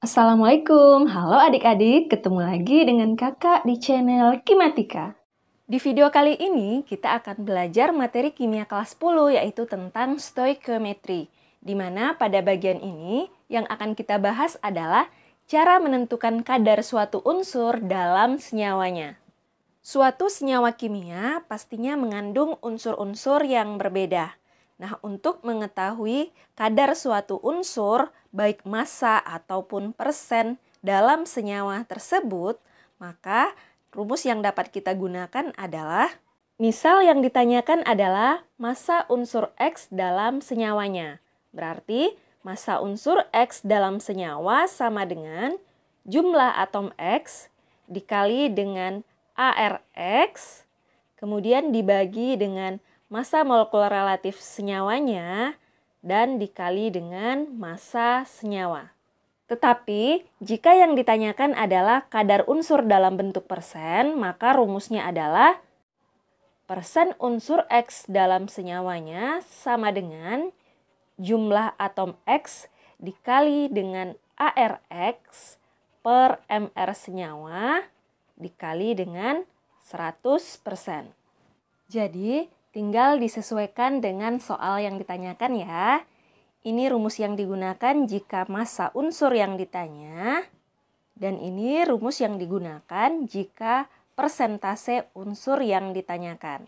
Assalamualaikum, halo adik-adik, ketemu lagi dengan kakak di channel Kimatika. Di video kali ini kita akan belajar materi kimia kelas 10 yaitu tentang stoikiometri, di mana pada bagian ini yang akan kita bahas adalah cara menentukan kadar suatu unsur dalam senyawanya. Suatu senyawa kimia pastinya mengandung unsur-unsur yang berbeda. Nah, untuk mengetahui kadar suatu unsur, baik massa ataupun persen dalam senyawa tersebut, maka rumus yang dapat kita gunakan adalah, misal yang ditanyakan adalah massa unsur X dalam senyawanya. Berarti, massa unsur X dalam senyawa sama dengan jumlah atom X dikali dengan ARX, kemudian dibagi dengan massa molekul relatif senyawanya, dan dikali dengan massa senyawa. Tetapi, jika yang ditanyakan adalah kadar unsur dalam bentuk persen, maka rumusnya adalah persen unsur X dalam senyawanya sama dengan jumlah atom X dikali dengan ARX per MR senyawa dikali dengan 100%. Jadi, tinggal disesuaikan dengan soal yang ditanyakan ya. Ini rumus yang digunakan jika massa unsur yang ditanya. Dan ini rumus yang digunakan jika persentase unsur yang ditanyakan.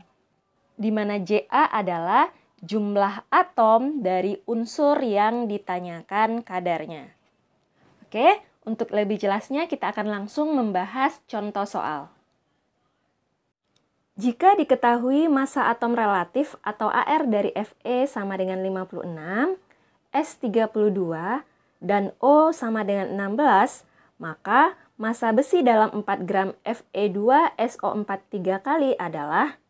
Di mana JA adalah jumlah atom dari unsur yang ditanyakan kadarnya. Oke, untuk lebih jelasnya kita akan langsung membahas contoh soal. Jika diketahui massa atom relatif atau AR dari Fe sama dengan 56, S 32, dan O sama dengan 16, maka massa besi dalam 4 gram Fe2SO4 3 kali adalah,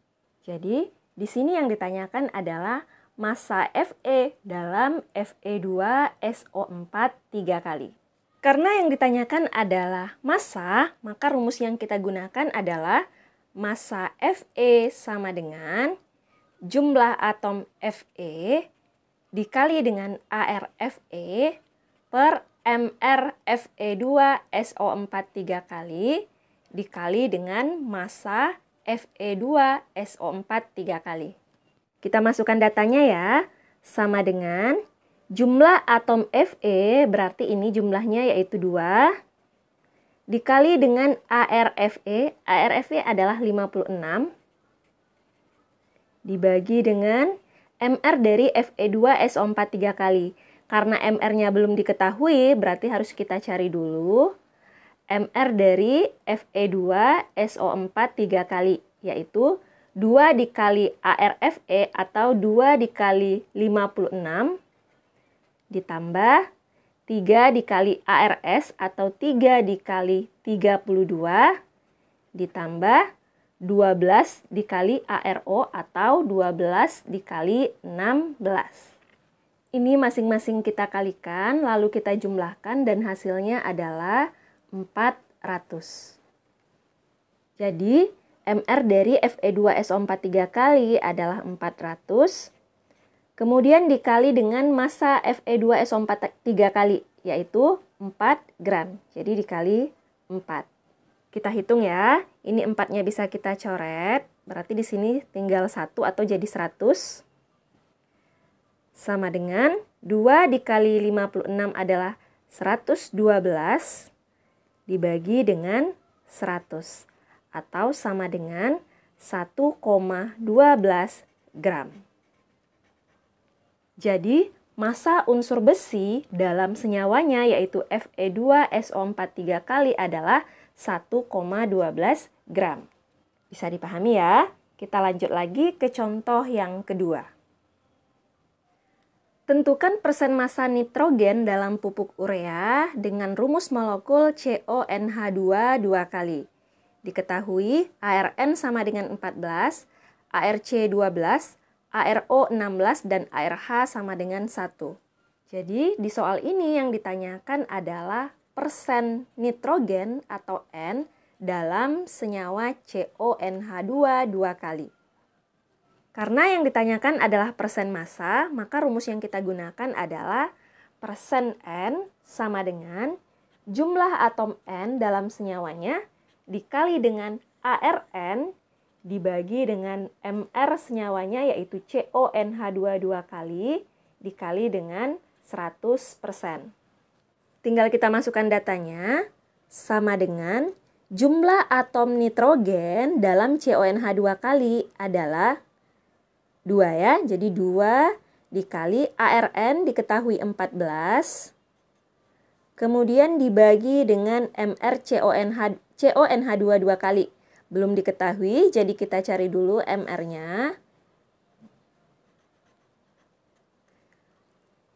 jadi di sini yang ditanyakan adalah massa Fe dalam Fe2SO4 3 kali. Karena yang ditanyakan adalah massa, maka rumus yang kita gunakan adalah massa Fe sama dengan jumlah atom Fe dikali dengan ArFe per MR Fe2SO4 3 kali dikali dengan massa Fe2SO4 3 kali. Kita masukkan datanya ya, sama dengan jumlah atom Fe, berarti ini jumlahnya yaitu 2, dikali dengan ArFe adalah 56, dibagi dengan MR dari Fe2SO4 3 kali. Karena MR-nya belum diketahui, berarti harus kita cari dulu MR dari Fe2SO4 3 kali, yaitu 2 dikali ArFe atau 2 dikali 56, ditambah 3 dikali ARS atau 3 dikali 32, ditambah 12 dikali ARO atau 12 dikali 16. Ini masing-masing kita kalikan, lalu kita jumlahkan dan hasilnya adalah 400. Jadi, MR dari Fe2SO4 3 kali adalah 400. Kemudian dikali dengan massa Fe2SO4 3 kali, yaitu 4 gram. Jadi dikali 4. Kita hitung ya, ini 4-nya bisa kita coret, berarti di sini tinggal 1 atau jadi 100. Sama dengan 2 dikali 56 adalah 112, dibagi dengan 100, atau sama dengan 1,12 gram. Jadi, massa unsur besi dalam senyawanya yaitu Fe2SO4 3 kali adalah 1,12 gram. Bisa dipahami ya? Kita lanjut lagi ke contoh yang kedua. Tentukan persen massa nitrogen dalam pupuk urea dengan rumus molekul CONH2 2 kali. Diketahui ARN sama dengan 14, ARC 12, ARO 16 dan ARH sama dengan 1. Jadi di soal ini yang ditanyakan adalah persen nitrogen atau N dalam senyawa CONH2 2 kali. Karena yang ditanyakan adalah persen massa, maka rumus yang kita gunakan adalah persen N sama dengan jumlah atom N dalam senyawanya dikali dengan ARN dibagi dengan MR senyawanya yaitu CONH2 dua kali dikali dengan 100%. Tinggal kita masukkan datanya sama dengan jumlah atom nitrogen dalam CONH2 kali adalah 2 ya. Jadi 2 dikali ARN diketahui 14. Kemudian dibagi dengan CONH2 dua kali. Belum diketahui, jadi kita cari dulu MR-nya.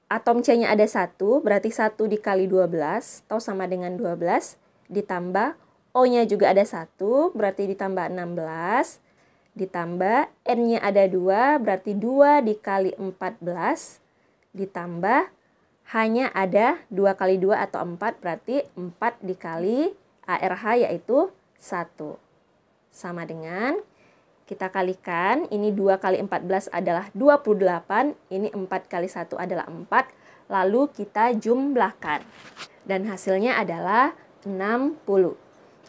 Atom C-nya ada 1, berarti 1 dikali 12, atau sama dengan 12, ditambah O-nya juga ada 1, berarti ditambah 16, ditambah N-nya ada 2, berarti 2 dikali 14, ditambah H-nya ada 2 kali 2 atau 4, berarti 4 dikali ARH yaitu 1. Sama dengan, kita kalikan, ini 2 kali 14 adalah 28, ini 4 kali 1 adalah 4, lalu kita jumlahkan. Dan hasilnya adalah 60.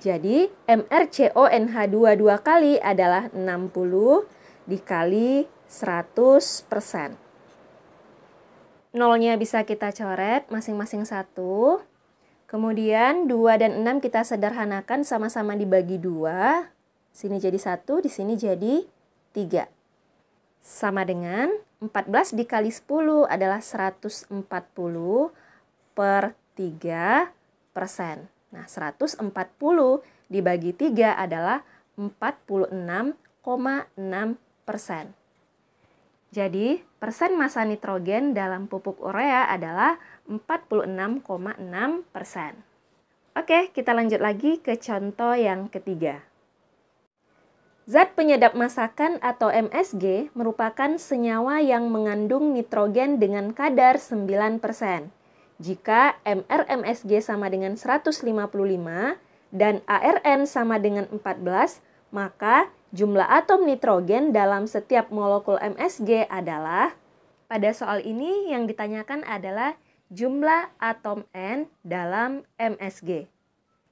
Jadi, MrCONH2 dua kali adalah 60 dikali 100%. Nolnya bisa kita coret masing-masing 1. Kemudian 2 dan 6 kita sederhanakan sama-sama dibagi 2. Sini jadi 1, di sini jadi 3. Sama dengan 14 dikali 10 adalah 140 per 3%. Nah, 140 dibagi 3 adalah 46,6%. Jadi, persen massa nitrogen dalam pupuk urea adalah 46,6%. Oke, kita lanjut lagi ke contoh yang ketiga. Zat penyedap masakan atau MSG merupakan senyawa yang mengandung nitrogen dengan kadar 9%. Jika MrMSG sama dengan 155 dan ARN sama dengan 14, maka jumlah atom nitrogen dalam setiap molekul MSG adalah, pada soal ini yang ditanyakan adalah jumlah atom N dalam MSG.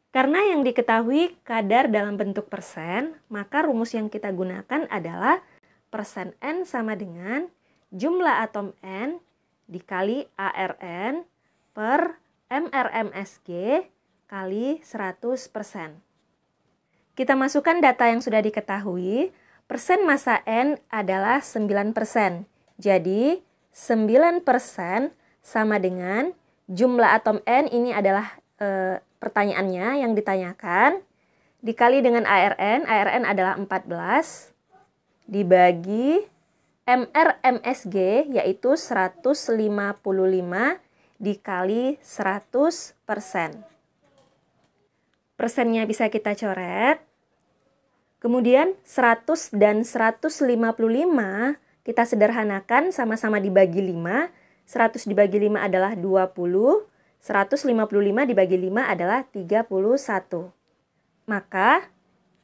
Karena yang diketahui kadar dalam bentuk persen, maka rumus yang kita gunakan adalah persen N sama dengan jumlah atom N dikali ARN per MrMSG kali 100%. Kita masukkan data yang sudah diketahui, persen massa N adalah 9%. Jadi 9% sama dengan jumlah atom N, ini adalah pertanyaannya yang ditanyakan, dikali dengan ARN adalah 14, dibagi MrMSG yaitu 155 dikali 100%. Persennya bisa kita coret. Kemudian 100 dan 155 kita sederhanakan sama-sama dibagi 5. 100 dibagi 5 adalah 20. 155 dibagi 5 adalah 31. Maka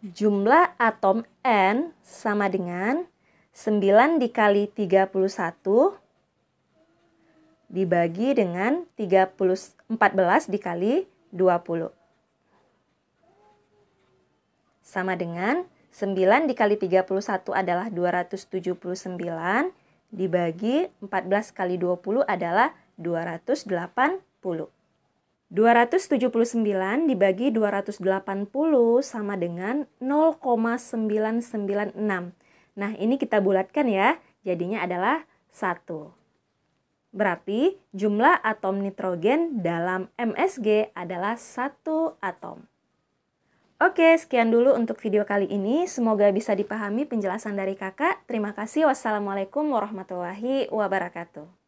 jumlah atom N sama dengan 9 dikali 31 dibagi dengan 14 dikali 20. Sama dengan 9 dikali 31 adalah 279, dibagi 14 kali 20 adalah 280. 279 dibagi 280 sama dengan 0,996. Nah, ini kita bulatkan ya, jadinya adalah 1. Berarti jumlah atom nitrogen dalam MSG adalah 1 atom. Oke, sekian dulu untuk video kali ini. Semoga bisa dipahami penjelasan dari kakak. Terima kasih. Wassalamualaikum warahmatullahi wabarakatuh.